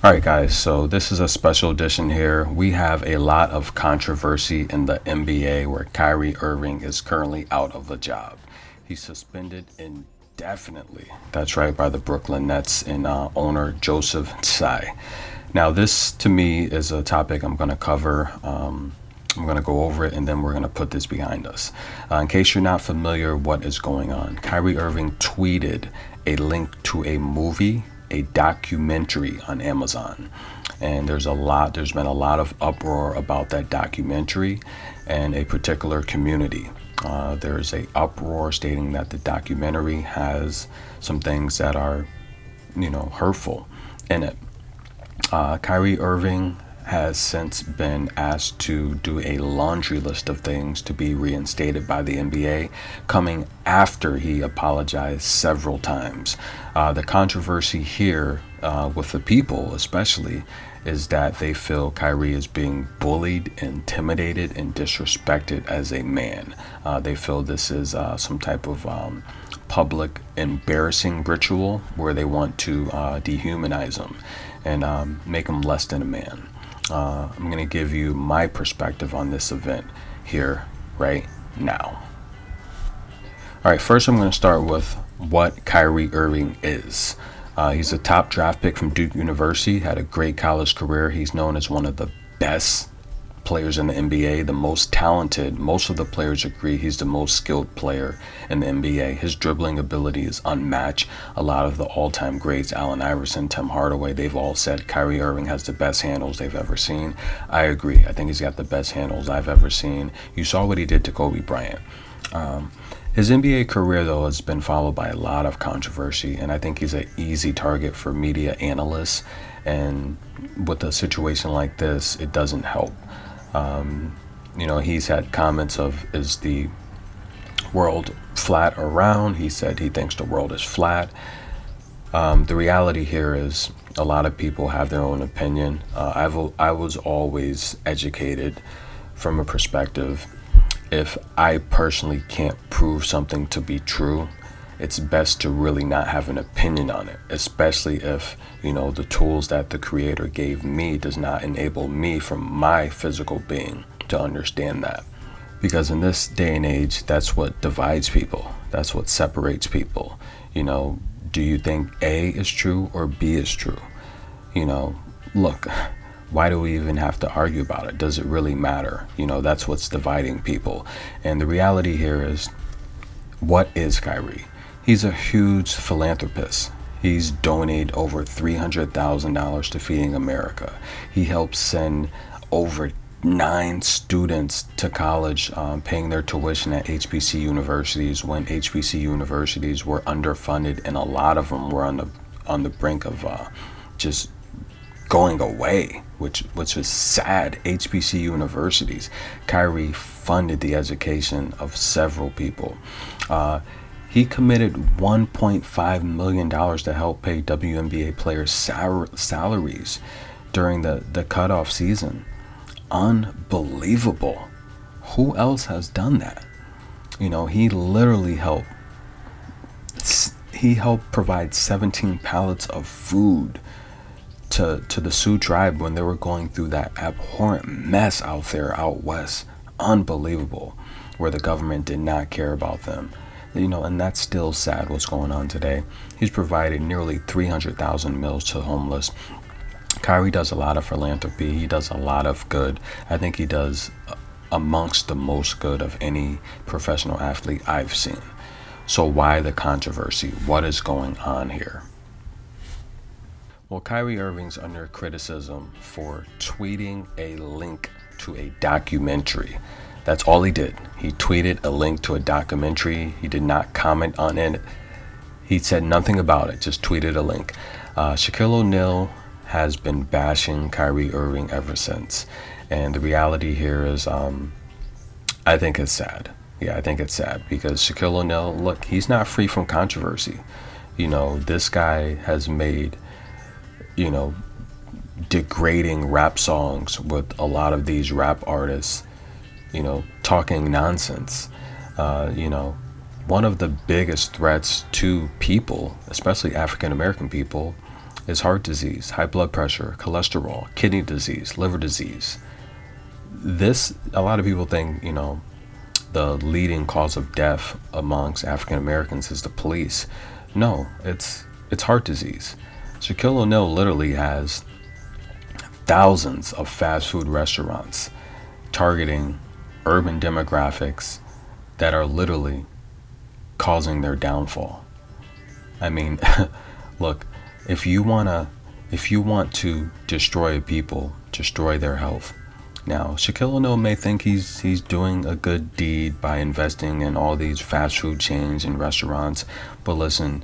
All right, guys, so this is a special edition here. We have a lot of controversy in the NBA where Kyrie Irving is currently out of a job. He's suspended indefinitely. That's right, by the Brooklyn Nets and owner Joseph Tsai. Now, this to me is a topic I'm going to cover. I'm going to go over it and then we're going to put this behind us. In case you're not familiar what is going on, Kyrie Irving tweeted a link to a movie, a documentary on Amazon. And there's been a lot of uproar about that documentary and a particular community. There's a uproar stating that the documentary has some things that are, hurtful in it. Kyrie Irving has since been asked to do a laundry list of things to be reinstated by the NBA, coming after he apologized several times. The controversy here with the people, especially, is that they feel Kyrie is being bullied, intimidated, and disrespected as a man. They feel this is some type of public embarrassing ritual where they want to dehumanize him and make him less than a man. I'm going to give you my perspective on this event here right now. All right, first I'm going to start with what Kyrie Irving is. He's a top draft pick from Duke University, had a great college career. He's known as one of the best players in the NBA, the most talented. Most of the players agree he's the most skilled player in the NBA. His dribbling ability is unmatched. A lot of the all-time greats, Allen Iverson, Tim Hardaway, they've all said Kyrie Irving has the best handles they've ever seen. I agree. I think he's got the best handles I've ever seen. You saw what he did to Kobe Bryant. His NBA career, though, has been followed by a lot of controversy, and I think he's an easy target for media analysts. And with a situation like this, it doesn't help. He's had comments of, is the world flat or round? He said he thinks the world is flat. The reality here is a lot of people have their own opinion. I was always educated from a perspective. If I personally can't prove something to be true, it's best to really not have an opinion on it, especially if, the tools that the creator gave me does not enable me from my physical being to understand that. Because in this day and age, that's what divides people. That's what separates people. Do you think A is true or B is true? Look, why do we even have to argue about it? Does it really matter? That's what's dividing people. And the reality here is, what is Kyrie? He's a huge philanthropist. He's donated over $300,000 to Feeding America. He helped send over 9 students to college, paying their tuition at HBC universities when HBC universities were underfunded, and a lot of them were on the brink of just going away, which was sad. HBC universities. Kyrie funded the education of several people. He committed $1.5 million to help pay WNBA players salaries during the cutoff season. Unbelievable. Who else has done that? He literally helped. He helped provide 17 pallets of food to the Sioux tribe when they were going through that abhorrent mess out there out west. Unbelievable. Where the government did not care about them. And that's still sad what's going on today. He's provided nearly 300,000 meals to homeless. Kyrie does a lot of philanthropy. He does a lot of good. I think he does amongst the most good of any professional athlete I've seen. So why the controversy? What is going on here? Well, Kyrie Irving's under criticism for tweeting a link to a documentary. That's all he did. He tweeted a link to a documentary. He did not comment on it. He said nothing about it, just tweeted a link. Shaquille O'Neal has been bashing Kyrie Irving ever since. And the reality here is, I think it's sad. Yeah, I think it's sad because Shaquille O'Neal, look, he's not free from controversy. This guy has made, degrading rap songs with a lot of these rap artists, talking nonsense. One of the biggest threats to people, especially African American people, is heart disease, high blood pressure, cholesterol, kidney disease, liver disease. This, a lot of people think, the leading cause of death amongst African Americans is the police. No, it's heart disease. Shaquille O'Neal literally has thousands of fast food restaurants targeting urban demographics that are literally causing their downfall. I mean, look, if you want to destroy people, destroy their health. Now, Shaquille O'Neal may think he's doing a good deed by investing in all these fast food chains and restaurants, but listen,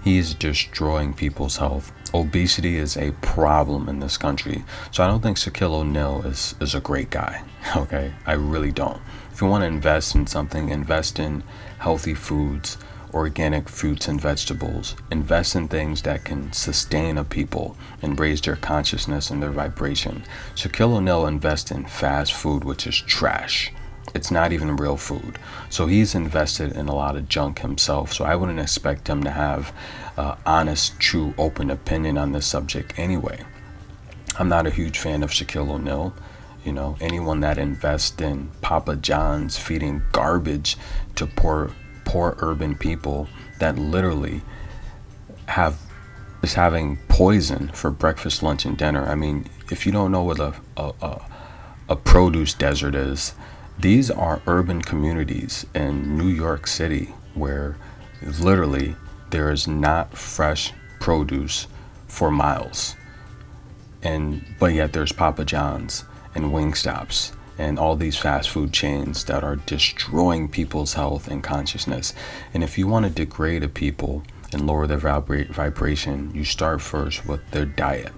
he is destroying people's health. Obesity is a problem in this country. So I don't think Shaquille O'Neal is a great guy. Okay? I really don't. If you want to invest in something, invest in healthy foods, organic fruits and vegetables. Invest in things that can sustain a people and raise their consciousness and their vibration. Shaquille O'Neal invests in fast food, which is trash. It's not even real food. So he's invested in a lot of junk himself. So I wouldn't expect him to have honest, true, open opinion on this subject anyway. I'm not a huge fan of Shaquille O'Neal. Anyone that invests in Papa John's feeding garbage to poor urban people that literally is having poison for breakfast, lunch, and dinner. I mean, if you don't know what a produce desert is, these are urban communities in New York City where literally there is not fresh produce for miles. But yet there's Papa John's and Wingstops and all these fast food chains that are destroying people's health and consciousness. And if you want to degrade a people and lower their vibration, you start first with their diet.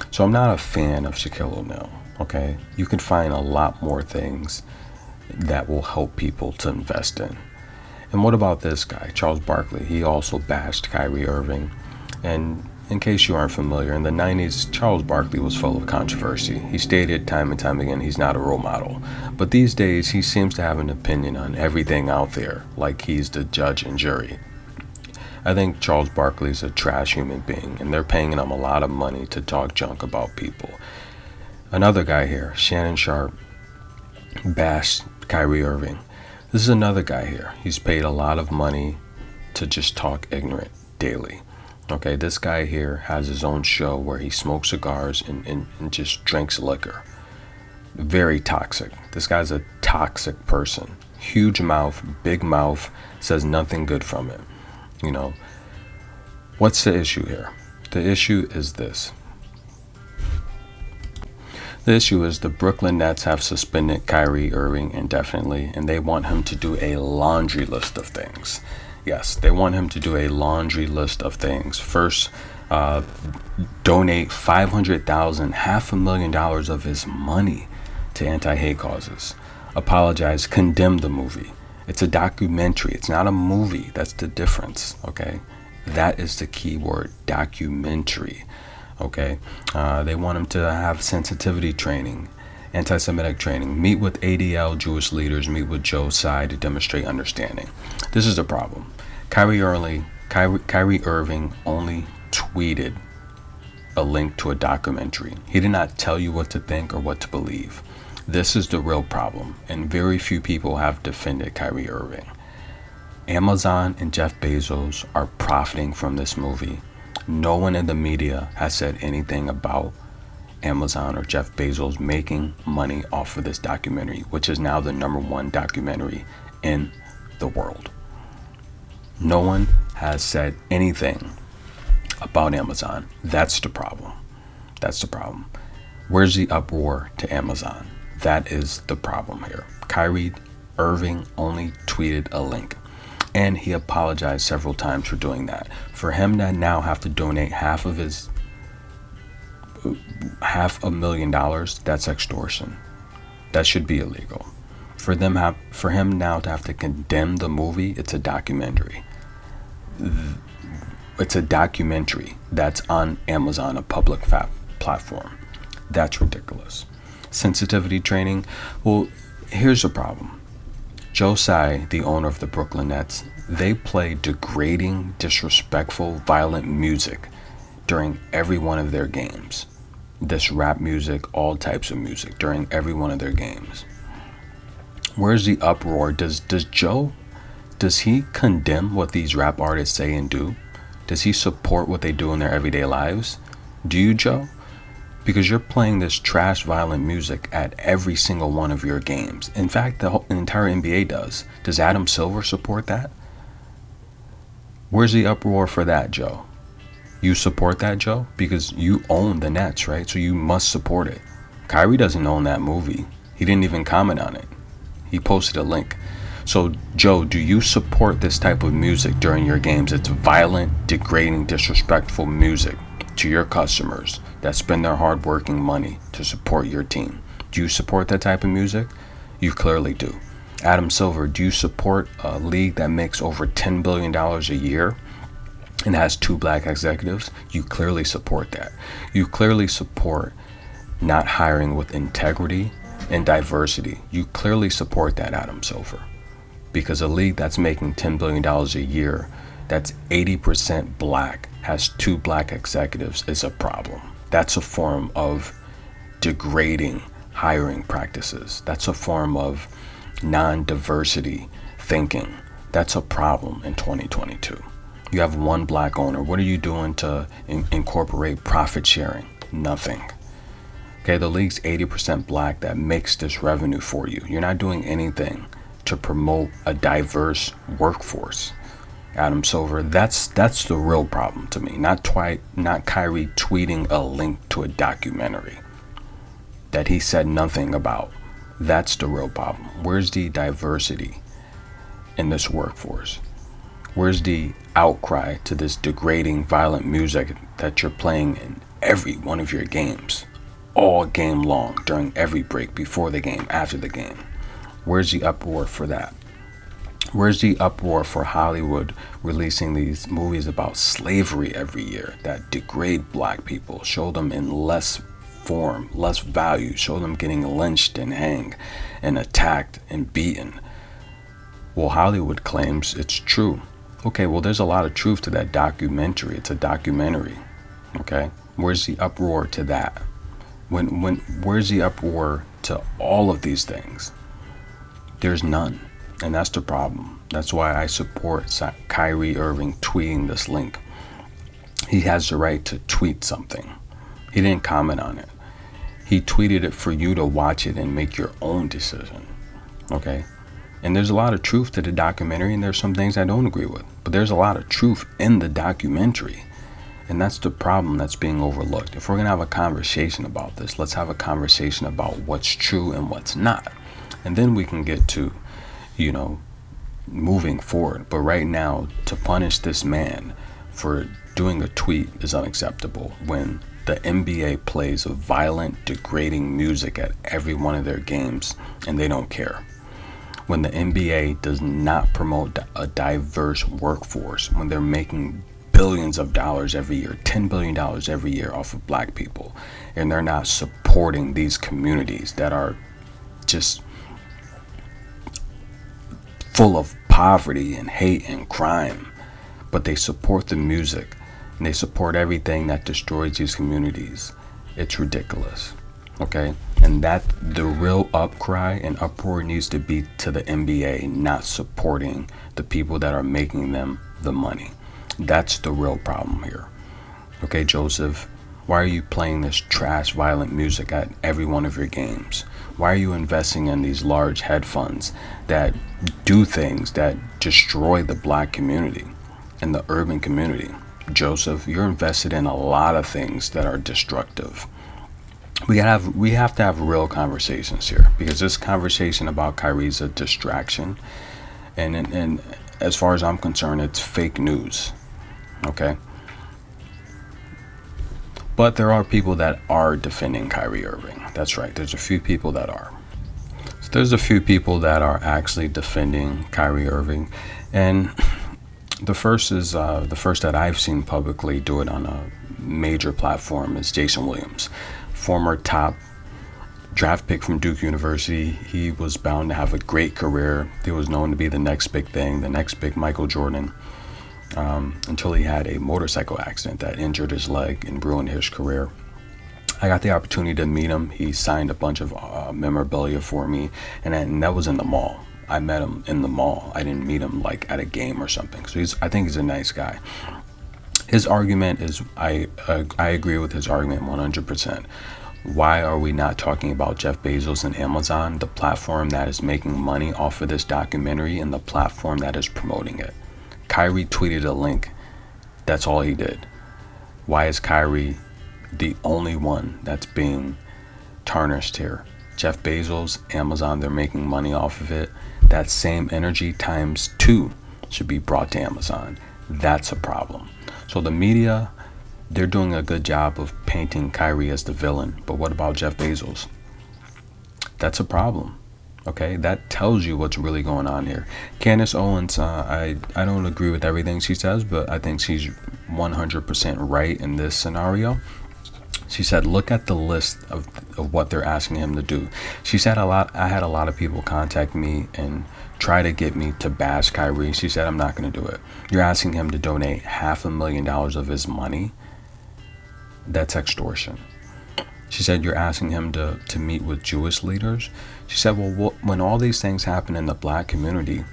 So I'm not a fan of Shaquille O'Neal, okay? You can find a lot more things that will help people to invest in. And what about this guy, Charles Barkley? He also bashed Kyrie Irving. And in case you aren't familiar, in the 90s, Charles Barkley was full of controversy. He stated time and time again he's not a role model. But these days, he seems to have an opinion on everything out there, like he's the judge and jury. I think Charles Barkley is a trash human being, and they're paying him a lot of money to talk junk about people. Another guy here, Shannon Sharp, bashed Kyrie Irving. This is another guy here. He's paid a lot of money to just talk ignorant daily. Okay, this guy here has his own show where he smokes cigars and just drinks liquor. Very toxic. This guy's a toxic person. Huge mouth, big mouth, says nothing good from it. What's the issue here? The issue is this. The issue is the Brooklyn Nets have suspended Kyrie Irving indefinitely, and they want him to do a laundry list of things. Yes, they want him to do a laundry list of things. First, donate $500,000, $500,000 of his money to anti-hate causes. Apologize, condemn the movie. It's a documentary. It's not a movie. That's the difference, okay? That is the key word, documentary, okay? They want him to have sensitivity training, anti-Semitic training, meet with ADL Jewish leaders, meet with Joe Tsai to demonstrate understanding. This is the problem. Kyrie Irving only tweeted a link to a documentary. He did not tell you what to think or what to believe. This is the real problem, and very few people have defended Kyrie Irving. Amazon and Jeff Bezos are profiting from this movie. No one in the media has said anything about Amazon or Jeff Bezos making money off of this documentary, which is now the #1 documentary in the world. No one has said anything about Amazon. That's the problem. That's the problem. Where's the uproar to Amazon? That is the problem here. Kyrie Irving only tweeted a link, and he apologized several times for doing that. For him to now have to donate $500,000, that's extortion. That should be illegal. For him now to have to condemn the movie, it's a documentary. It's a documentary that's on Amazon, a public platform. That's ridiculous. Sensitivity training. Well, here's the problem. Joe Tsai, the owner of the Brooklyn Nets, they play degrading, disrespectful, violent music during every one of their games. This rap music, all types of music during every one of their games. Where's the uproar? Does Joe, does he condemn what these rap artists say and do? Does he support what they do in their everyday lives? Do you, Joe? Because you're playing this trash, violent music at every single one of your games. In fact, the entire NBA does. Does Adam Silver support that? Where's the uproar for that, Joe? You support that, Joe? Because you own the Nets, right? So you must support it. Kyrie doesn't own that movie. He didn't even comment on it. He posted a link. So, Joe, do you support this type of music during your games? It's violent, degrading, disrespectful music to your customers that spend their hard-working money to support your team. Do you support that type of music? You clearly do. Adam Silver, do you support a league that makes over $10 billion a year and has 2 black executives? You clearly support that. You clearly support not hiring with integrity and diversity. You clearly support that, Adam Silver. Because a league that's making $10 billion a year, that's 80% black, has 2 black executives, is a problem. That's a form of degrading hiring practices. That's a form of non-diversity thinking. That's a problem in 2022. You have 1 black owner. What are you doing to incorporate profit sharing? Nothing. Okay, the league's 80% black that makes this revenue for you. You're not doing anything to promote a diverse workforce. Adam Silver, that's the real problem to me. Not Kyrie tweeting a link to a documentary that he said nothing about. That's the real problem. Where's the diversity in this workforce? Where's the outcry to this degrading, violent music that you're playing in every one of your games, all game long, during every break, before the game, after the game? Where's the uproar for that? Where's the uproar for Hollywood releasing these movies about slavery every year that degrade black people, show them in less form, less value, show them getting lynched and hanged and attacked and beaten? Well, Hollywood claims it's true. Okay, well, there's a lot of truth to that documentary. It's a documentary. Okay, where's the uproar to that? Where's the uproar to all of these things? There's none. And that's the problem. That's why I support Kyrie Irving tweeting this link. He has the right to tweet something. He didn't comment on it. He tweeted it for you to watch it and make your own decision. Okay? And there's a lot of truth to the documentary, and there's some things I don't agree with. But there's a lot of truth in the documentary. And that's the problem that's being overlooked. If we're going to have a conversation about this, let's have a conversation about what's true and what's not. And then we can get to, moving forward. But right now, to punish this man for doing a tweet is unacceptable when the NBA plays violent, degrading music at every one of their games and they don't care. When the NBA does not promote a diverse workforce, when they're making billions of dollars every year, $10 billion every year off of black people, and they're not supporting these communities that are just full of poverty and hate and crime, but they support the music and they support everything that destroys these communities. It's ridiculous. Okay? And that the real upcry and uproar needs to be to the NBA not supporting the people that are making them the money. That's the real problem here. Okay, Joseph, why are you playing this trash, violent music at every one of your games? Why are you investing in these large hedge funds that do things that destroy the black community and the urban community? Joseph, you're invested in a lot of things that are destructive. We have to have real conversations here, because this conversation about Kyrie is a distraction, and as far as I'm concerned, it's fake news. Okay? But there are people that are defending Kyrie Irving. That's right. There's a few people that are. So there's a few people that are actually defending Kyrie Irving, and the first that I've seen publicly do it on a major platform is Jason Williams, former top draft pick from Duke University. He was bound to have a great career. He was known to be the next big thing, the next big Michael Jordan. until he had a motorcycle accident that injured his leg and ruined his career. I got the opportunity to meet him. He signed a bunch of memorabilia for me, and that was in the mall. I met him in the mall. I didn't meet him like at a game or something. So I think he's a nice guy. His argument is, I agree with his argument 100%. Why are we not talking about Jeff Bezos and Amazon, the platform that is making money off of this documentary and the platform that is promoting it? Kyrie tweeted a link. That's all he did. Why is Kyrie the only one that's being tarnished here? Jeff Bezos, Amazon, they're making money off of it. That same energy times 2 should be brought to Amazon. That's a problem. So the media, they're doing a good job of painting Kyrie as the villain. But what about Jeff Bezos? That's a problem. Okay, that tells you what's really going on here. Candace Owens, I don't agree with everything she says, but I think she's 100% right in this scenario. She said, look at the list of what they're asking him to do. She said I had a lot of people contact me and try to get me to bash Kyrie. She said, I'm not going to do it. You're asking him to donate $500,000 of his money. That's extortion. She said, you're asking him to meet with Jewish leaders. She said, well, when all these things happen in the black community,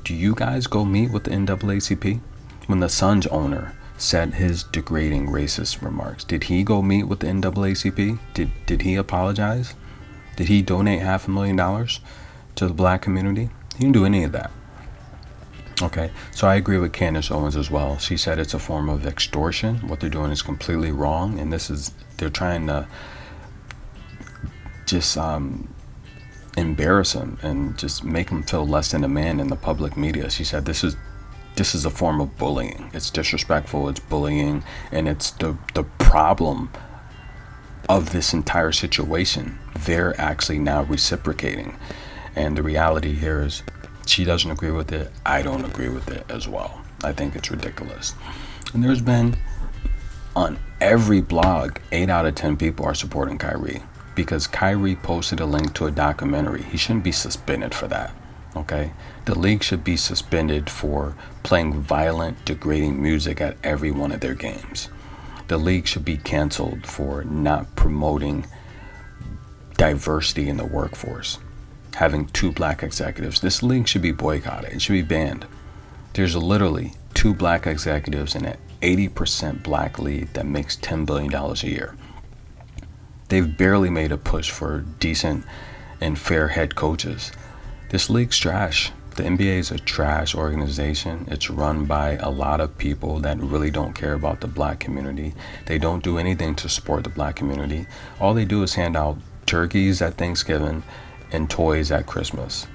do you guys go meet with the NAACP? When the Suns owner said his degrading racist remarks, did he go meet with the NAACP? Did he apologize? Did he donate $500,000 to the black community? He didn't do any of that. Okay, so I agree with Candace Owens as well. She said it's a form of extortion. What they're doing is completely wrong, and they're trying to just embarrass him and just make him feel less than a man in the public media. She said this is a form of bullying. It's disrespectful, it's bullying, and it's the problem of this entire situation. They're actually now reciprocating. And the reality here is she doesn't agree with it. I don't agree with it as well. I think it's ridiculous. And there's been, on every blog, 8 out of 10 people are supporting Kyrie because Kyrie posted a link to a documentary. He shouldn't be suspended for that. Okay? The league should be suspended for playing violent, degrading music at every one of their games. The league should be canceled for not promoting diversity in the workforce. Having 2 black executives. This league should be boycotted. It should be banned. There's literally 2 black executives in an 80% black league that makes $10 billion a year. They've barely made a push for decent and fair head coaches. This league's trash. The NBA is a trash organization. It's run by a lot of people that really don't care about the black community. They don't do anything to support the black community. All they do is hand out turkeys at Thanksgiving and toys at Christmas.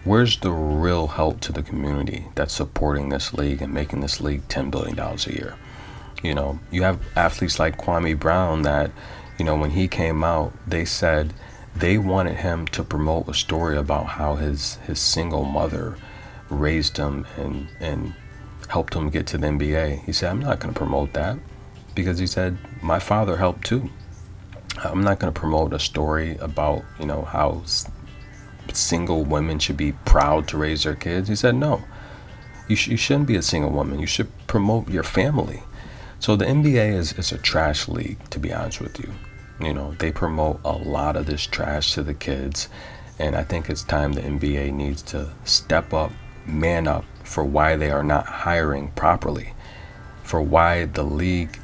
Where's the real help to the community that's supporting this league and making this league $10 billion a year? You know, you have athletes like Kwame Brown that, you know, when he came out, they said they wanted him to promote a story about how his single mother raised him and helped him get to the NBA. He said, I'm not going to promote that because he said, my father helped too. I'm not going to promote a story about, you know, how single women should be proud to raise their kids. He said, no, you shouldn't be a single woman. You should promote your family. So the NBA is a trash league, to be honest with you. You know, they promote a lot of this trash to the kids. And I think it's time the NBA needs to step up, man up for why they are not hiring properly, for why the league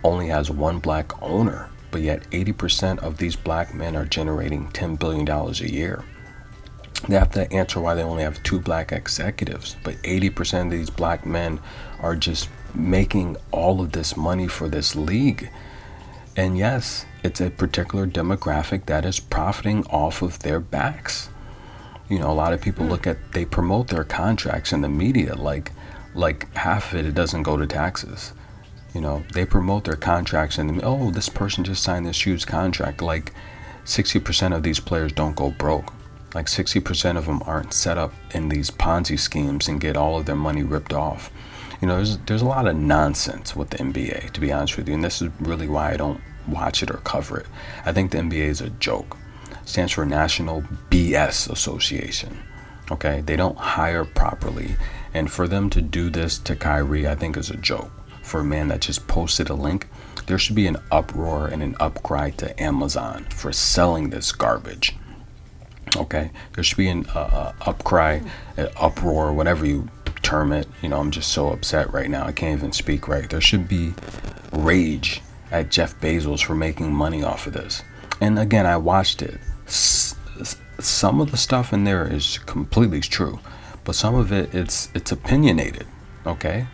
only has 1 black owner, but yet 80% of these black men are generating $10 billion a year. They have to answer why they only have 2 black executives, but 80% of these black men are just making all of this money for this league. And yes, it's a particular demographic that is profiting off of their backs. You know, a lot of people they promote their contracts in the media like half of it doesn't go to taxes. You know, they promote their contracts and, oh, this person just signed this huge contract. Like 60% of these players don't go broke. Like 60% of them aren't set up in these Ponzi schemes and get all of their money ripped off. You know, there's a lot of nonsense with the NBA, to be honest with you. And this is really why I don't watch it or cover it. I think the NBA is a joke. It stands for National BS Association. Okay, they don't hire properly, And for them to do this to Kyrie, I think is a joke. For a man that just posted a link, there should be an uproar and an upcry to Amazon for selling this garbage. Okay, there should be an upcry, an uproar, whatever you term it. I'm just so upset right now. I can't even speak right. There should be rage at Jeff Bezos for making money off of this. And again, I watched it. Some of the stuff in there is completely true, but some of it's opinionated. Okay,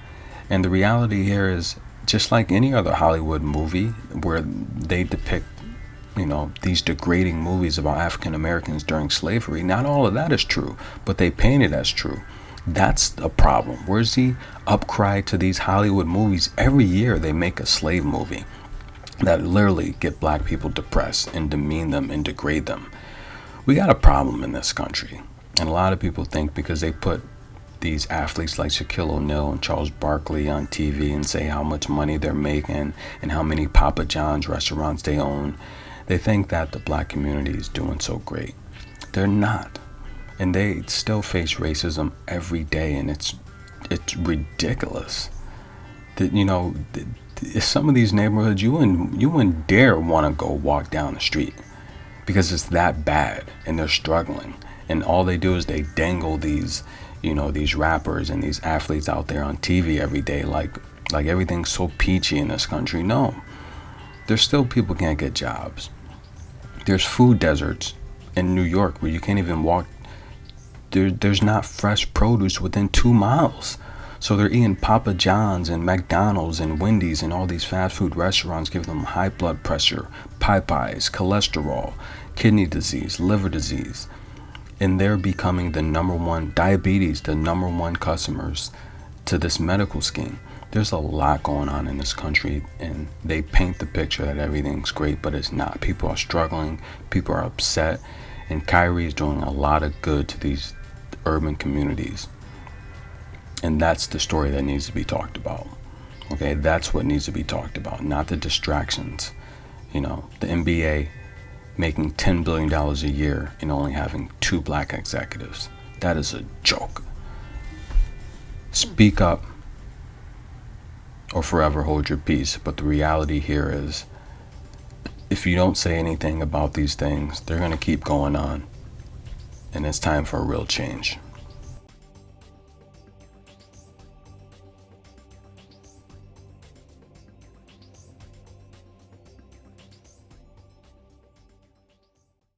and the reality here is, just like any other Hollywood movie where they depict these degrading movies about African Americans during slavery, not all of that is true, but they paint it as true. That's a problem. Where's the upcry to these Hollywood movies? Every year they make a slave movie that literally get black people depressed and demean them and degrade them. We got a problem in this country. And a lot of people think because they put these athletes like Shaquille O'Neal and Charles Barkley on TV and say how much money they're making and how many Papa John's restaurants they own, they think that the black community is doing so great. They're not. And they still face racism every day, and it's ridiculous. That some of these neighborhoods you wouldn't dare want to go walk down the street because it's that bad, and they're struggling. And all they do is they dangle these these rappers and these athletes out there on TV every day like everything's so peachy in this country. No. There's still people can't get jobs. There's food deserts in New York where you can't even walk. There's not fresh produce within 2 miles. So they're eating Papa John's and McDonald's and Wendy's and all these fast food restaurants give them high blood pressure, Popeyes, cholesterol, kidney disease, liver disease. And they're becoming the number one customers to this medical scheme. There's a lot going on in this country, and they paint the picture that everything's great, but it's not. People are struggling, people are upset, and Kyrie is doing a lot of good to these urban communities. And that's the story that needs to be talked about. Okay, that's what needs to be talked about, not the distractions. The NBA making $10 billion a year and only having 2 black executives. That is a joke. Speak up or forever hold your peace. But the reality here is, if you don't say anything about these things, they're going to keep going on. And it's time for a real change.